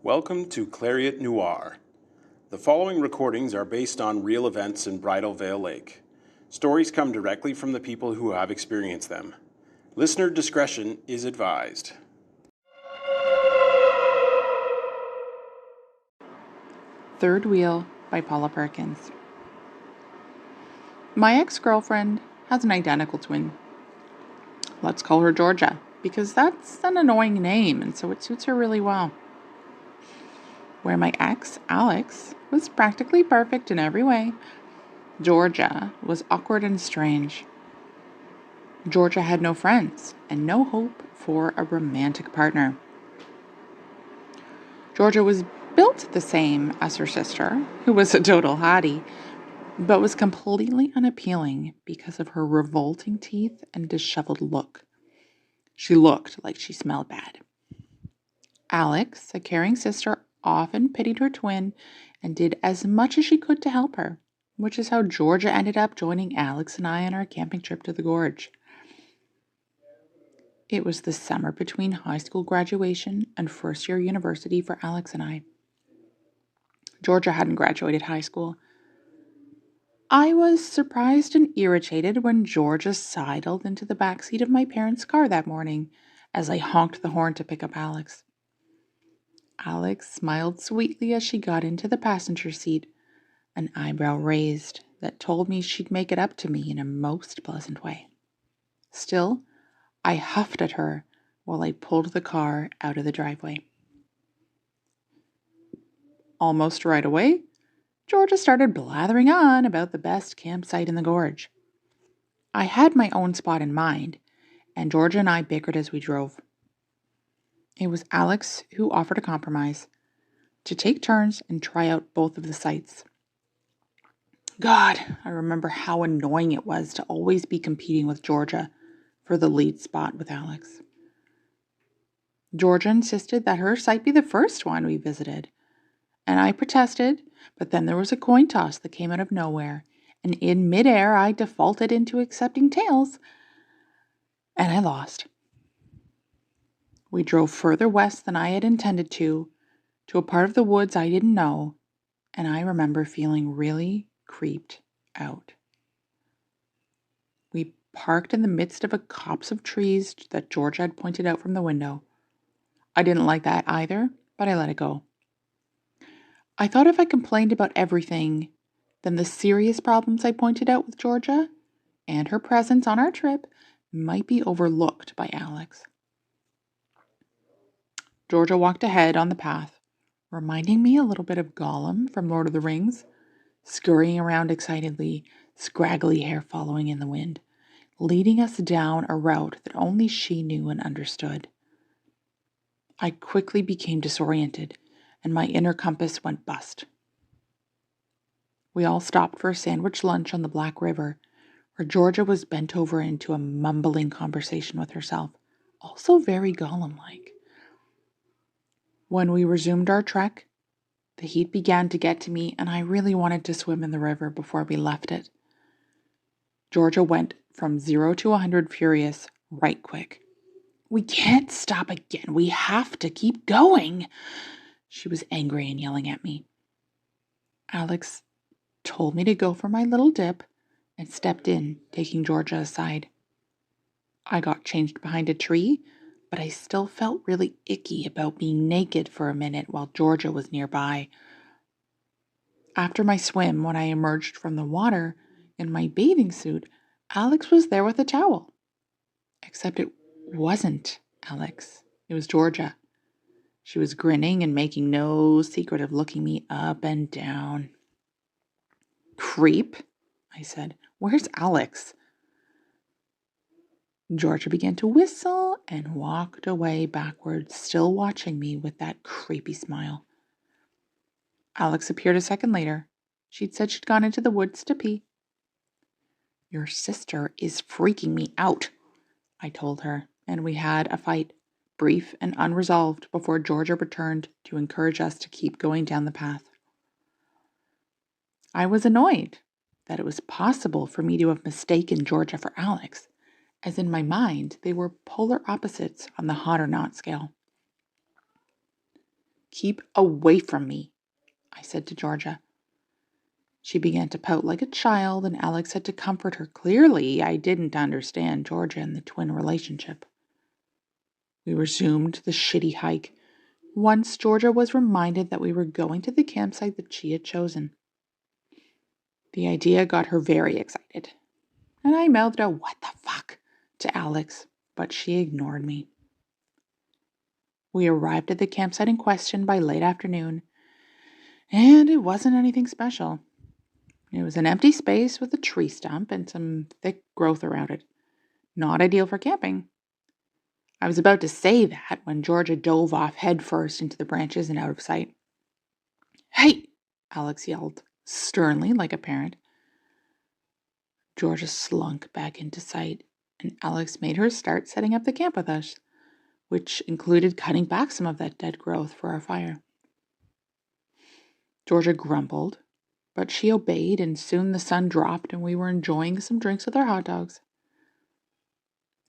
Welcome to Clariot Noir. The following recordings are based on real events in Bridal Veil Lake. Stories come directly from the people who have experienced them. Listener discretion is advised. Third Wheel by Paula Perkins. My ex-girlfriend has an identical twin. Let's call her Georgia, because that's an annoying name, and so it suits her really well. Where my ex, Alex, was practically perfect in every way, Georgia was awkward and strange. Georgia had no friends and no hope for a romantic partner. Georgia was built the same as her sister, who was a total hottie, but was completely unappealing because of her revolting teeth and disheveled look. She looked like she smelled bad. Alex, a caring sister, often pitied her twin and did as much as she could to help her, which is how Georgia ended up joining Alex and I on our camping trip to the gorge. It was the summer between high school graduation and first-year university for Alex and I. Georgia hadn't graduated high school. I was surprised and irritated when Georgia sidled into the backseat of my parents' car that morning as I honked the horn to pick up Alex. Alex smiled sweetly as she got into the passenger seat, an eyebrow raised that told me she'd make it up to me in a most pleasant way. Still, I huffed at her while I pulled the car out of the driveway. Almost right away, Georgia started blathering on about the best campsite in the gorge. I had my own spot in mind, and Georgia and I bickered as we drove. It was Alex who offered a compromise, to take turns and try out both of the sites. God, I remember how annoying it was to always be competing with Georgia for the lead spot with Alex. Georgia insisted that her site be the first one we visited, and I protested, but then there was a coin toss that came out of nowhere, and in midair I defaulted into accepting tails, and I lost. We drove further west than I had intended to a part of the woods I didn't know, and I remember feeling really creeped out. We parked in the midst of a copse of trees that Georgia had pointed out from the window. I didn't like that either, but I let it go. I thought if I complained about everything, then the serious problems I pointed out with Georgia and her presence on our trip might be overlooked by Alex. Georgia walked ahead on the path, reminding me a little bit of Gollum from Lord of the Rings, scurrying around excitedly, scraggly hair following in the wind, leading us down a route that only she knew and understood. I quickly became disoriented, and my inner compass went bust. We all stopped for a sandwich lunch on the Black River, where Georgia was bent over into a mumbling conversation with herself, also very Gollum-like. When we resumed our trek, the heat began to get to me, and I really wanted to swim in the river before we left it. Georgia went from 0 to 100 furious right quick. "We can't stop again. We have to keep going." She was angry and yelling at me. Alex told me to go for my little dip and stepped in, taking Georgia aside. I got changed behind a tree, but I still felt really icky about being naked for a minute while Georgia was nearby. After my swim, when I emerged from the water in my bathing suit, Alex was there with a towel. Except it wasn't Alex. It was Georgia. She was grinning and making no secret of looking me up and down. "Creep," I said. "Where's Alex?" Georgia began to whistle and walked away backwards, still watching me with that creepy smile. Alex appeared a second later. She'd said she'd gone into the woods to pee. "Your sister is freaking me out," I told her, and we had a fight, brief and unresolved, before Georgia returned to encourage us to keep going down the path. I was annoyed that it was possible for me to have mistaken Georgia for Alex, as in my mind they were polar opposites on the hot or not scale. Keep away from me, I said to Georgia. She began to pout like a child, and Alex had to comfort her. Clearly, I didn't understand Georgia and the twin relationship. We resumed the shitty hike. Once Georgia was reminded that we were going to the campsite that she had chosen. The idea got her very excited, and I mouthed out, "What the fuck?" to Alex, but she ignored me. We arrived at the campsite in question by late afternoon, and it wasn't anything special. It was an empty space with a tree stump and some thick growth around it. Not ideal for camping. I was about to say that when Georgia dove off headfirst into the branches and out of sight. "Hey!" Alex yelled, sternly like a parent. Georgia slunk back into sight, and Alex made her start setting up the camp with us, which included cutting back some of that dead growth for our fire. Georgia grumbled, but she obeyed, and soon the sun dropped and we were enjoying some drinks with our hot dogs.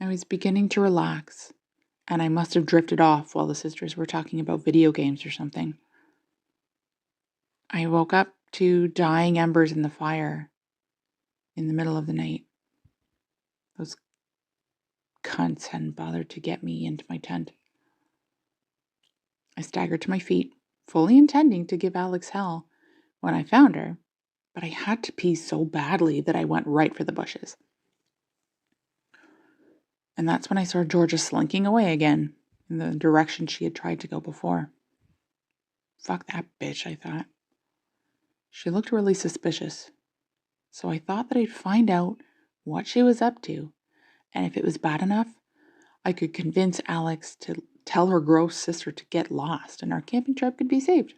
I was beginning to relax, and I must have drifted off while the sisters were talking about video games or something. I woke up to dying embers in the fire in the middle of the night. Those cunts hadn't bothered to get me into my tent. I staggered to my feet, fully intending to give Alex hell when I found her, but I had to pee so badly that I went right for the bushes. And that's when I saw Georgia slinking away again in the direction she had tried to go before. Fuck that bitch, I thought. She looked really suspicious, so I thought that I'd find out what she was up to, and if it was bad enough, I could convince Alex to tell her gross sister to get lost and our camping trip could be saved.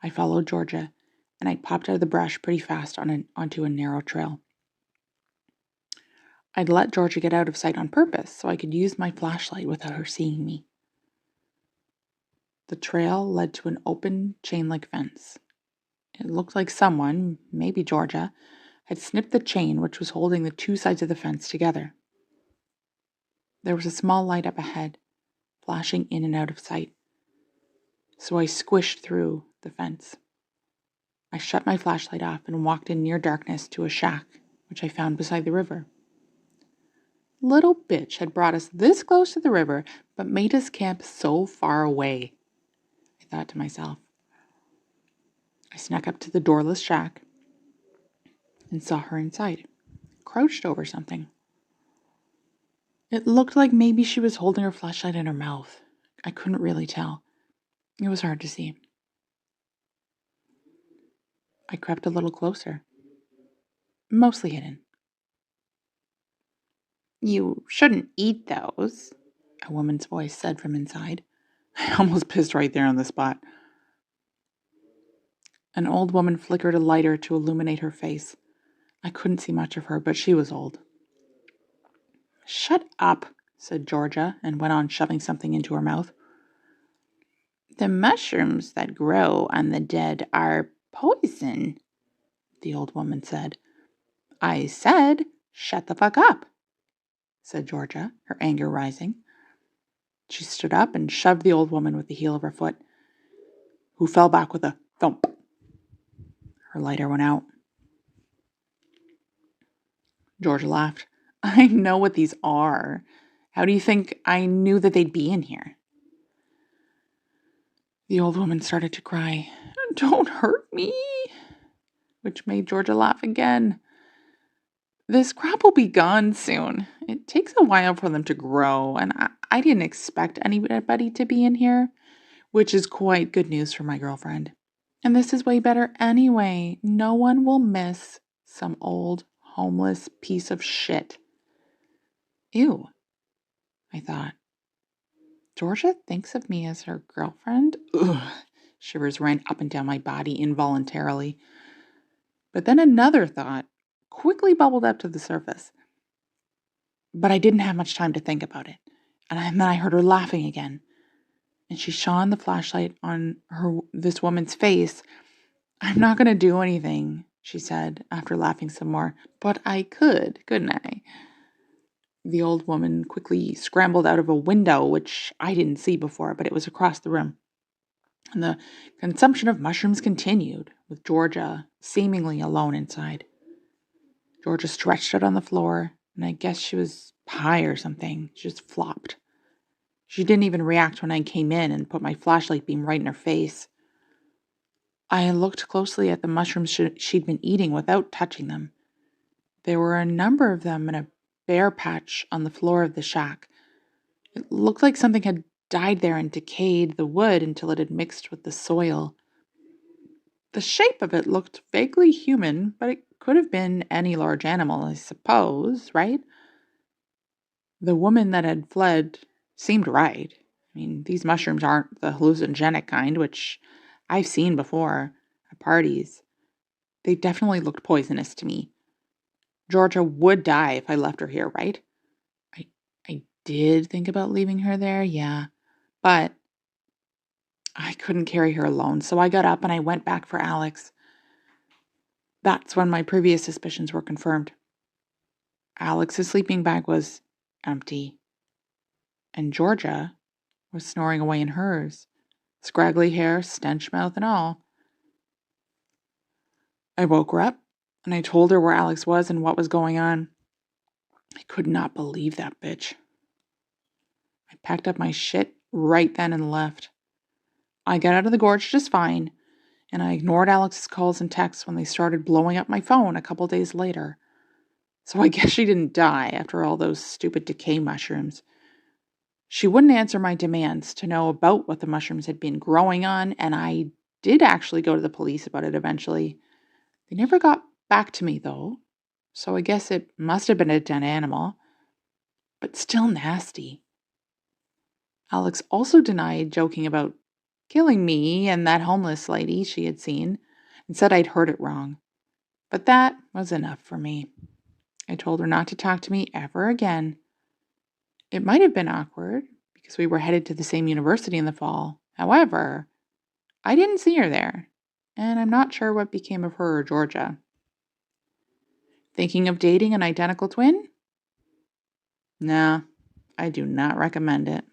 I followed Georgia, and I popped out of the brush pretty fast onto a narrow trail. I'd let Georgia get out of sight on purpose so I could use my flashlight without her seeing me. The trail led to an open chain-link fence. It looked like someone, maybe Georgia, had snipped the chain which was holding the two sides of the fence together. There was a small light up ahead, flashing in and out of sight, so I squished through the fence. I shut my flashlight off and walked in near darkness to a shack, which I found beside the river. Little bitch had brought us this close to the river, but made us camp so far away, I thought to myself. I snuck up to the doorless shack and saw her inside, crouched over something. It looked like maybe she was holding her flashlight in her mouth. I couldn't really tell. It was hard to see. I crept a little closer, mostly hidden. "You shouldn't eat those," a woman's voice said from inside. I almost pissed right there on the spot. An old woman flickered a lighter to illuminate her face. I couldn't see much of her, but she was old. "Shut up," said Georgia, and went on shoving something into her mouth. "The mushrooms that grow on the dead are poison," the old woman said. "I said, shut the fuck up," said Georgia, her anger rising. She stood up and shoved the old woman with the heel of her foot, who fell back with a thump. Her lighter went out. Georgia laughed. "I know what these are. How do you think I knew that they'd be in here?" The old woman started to cry. "Don't hurt me," which made Georgia laugh again. "This crop will be gone soon. It takes a while for them to grow, and I didn't expect anybody to be in here, which is quite good news for my girlfriend. And this is way better anyway. No one will miss some old, homeless piece of shit." Ew, I thought. Georgia thinks of me as her girlfriend? Ugh. Shivers ran up and down my body involuntarily. But then another thought quickly bubbled up to the surface. But I didn't have much time to think about it. And then I heard her laughing again. And she shone the flashlight on this woman's face. "I'm not going to do anything," she said after laughing some more. "But I could, couldn't I?" The old woman quickly scrambled out of a window, which I didn't see before, but it was across the room. And the consumption of mushrooms continued, with Georgia seemingly alone inside. Georgia stretched out on the floor, and I guess she was high or something. She just flopped. She didn't even react when I came in and put my flashlight beam right in her face. I looked closely at the mushrooms she'd been eating without touching them. There were a number of them in a bare patch on the floor of the shack. It looked like something had died there and decayed the wood until it had mixed with the soil. The shape of it looked vaguely human, but it could have been any large animal, I suppose, right? The woman that had fled seemed right. I mean, these mushrooms aren't the hallucinogenic kind, which I've seen before at parties. They definitely looked poisonous to me. Georgia would die if I left her here, right? I did think about leaving her there, yeah. But I couldn't carry her alone, so I got up and I went back for Alex. That's when my previous suspicions were confirmed. Alex's sleeping bag was empty, and Georgia was snoring away in hers, scraggly hair, stench mouth, and all. I woke her up, and I told her where Alex was and what was going on. I could not believe that bitch. I packed up my shit right then and left. I got out of the gorge just fine, and I ignored Alex's calls and texts when they started blowing up my phone a couple days later. So I guess she didn't die after all those stupid decay mushrooms. She wouldn't answer my demands to know about what the mushrooms had been growing on, and I did actually go to the police about it eventually. They never got back to me, though, so I guess it must have been a dead animal, but still nasty. Alex also denied joking about killing me and that homeless lady she had seen, and said I'd heard it wrong. But that was enough for me. I told her not to talk to me ever again. It might have been awkward because we were headed to the same university in the fall. However, I didn't see her there, and I'm not sure what became of her or Georgia. Thinking of dating an identical twin? Nah, I do not recommend it.